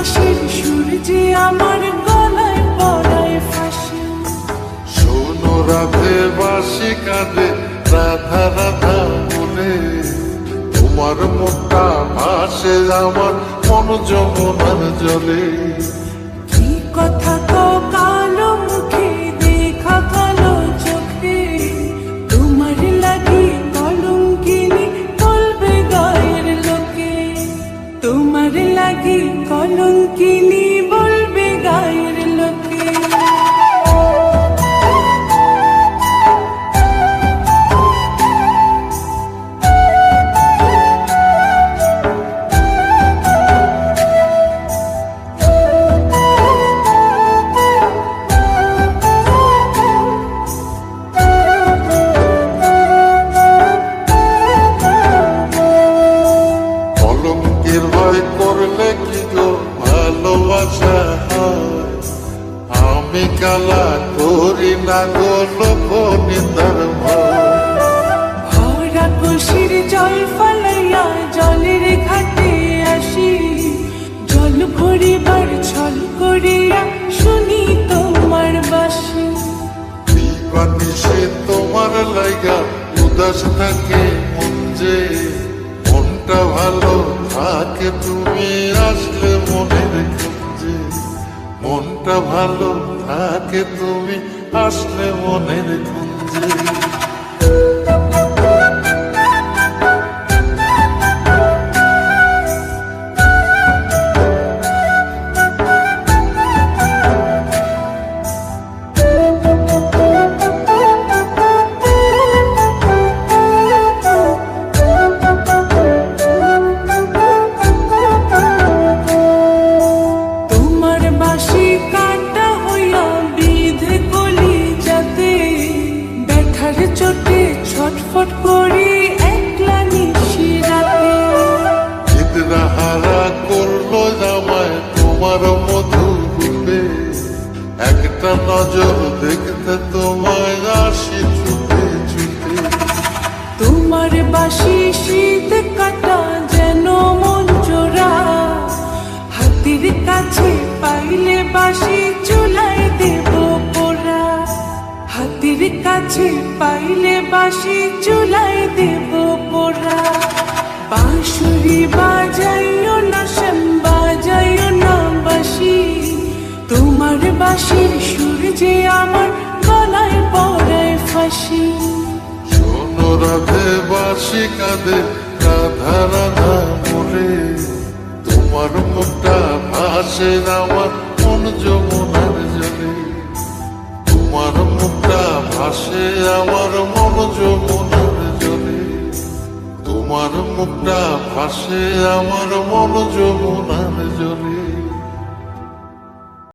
বাঁশির সুর যে আমার গলায় পড়ায় ফাঁসি। শোনো রাধে বাঁশি কাঁদে রাধা রাধা বলে, তোমার মুখটা ভাসে আমার মন যমুনার জলে। কি কথা কও কালো মুখে দেখা কালো চোখে, তোমার লাগি কলঙ্কিনী বলবে গায়ের লোকে। তোমার লাগি কলঙ্কিনী বলবে গায়ের লোকে। কলঙ্কের ভয় করলে কি গো ভালোবাসা হয়? আমি কালা করি না গো লোক নিন্দার ভয়। ভরা কুশির জল ফলাইয়া জলের ঘাটে আসি, জল ভরিবার ছল করিয়া শুনি তোমার বাঁশি। সে তোমার লাইগা উদাস থাকে মন যে, মনটা ভালো থাকে তুমি আসলে মনের খুঁজে। মনটা ভালো থাকে তুমি আসলে মনের খুঁজে। তোমার বাঁশি কাঁটা হইয়া বিঁধে কলি যাতে, ব্যথার চোটে ছটফট করি একলা নিশি রাতে। চিত্রা হারা করলো জামায় তোমার মধু রূপে, একটা নজর দেখতে তোমায় আসি ছুটে ছুটে। তোমার বাঁশি শীত কাটা যেন মন জোড়া, হাতের কাছে পাইলে বাঁশি চুলাই দেব পোড়া। হাতের কাছে পাইলে বাঁশি চুলাই দেব পোড়া। বাঁশুরি বাজাইও না শ্যাম বাজাইও না বাঁশি, তোমার বাঁশির সুর যে আমার গলায় পড়ায় ফাঁসি। শোনো রাধে বাঁশি কাঁদে রাধা রাধা বলে, তোমার মুখটা ভাসে আমার মন যমুনার জলে। তোমার মুখটা ভাসে আমার মন যমুনার জলে। তোমার মুখটা ভাসে আমার মন যমুনার জলে।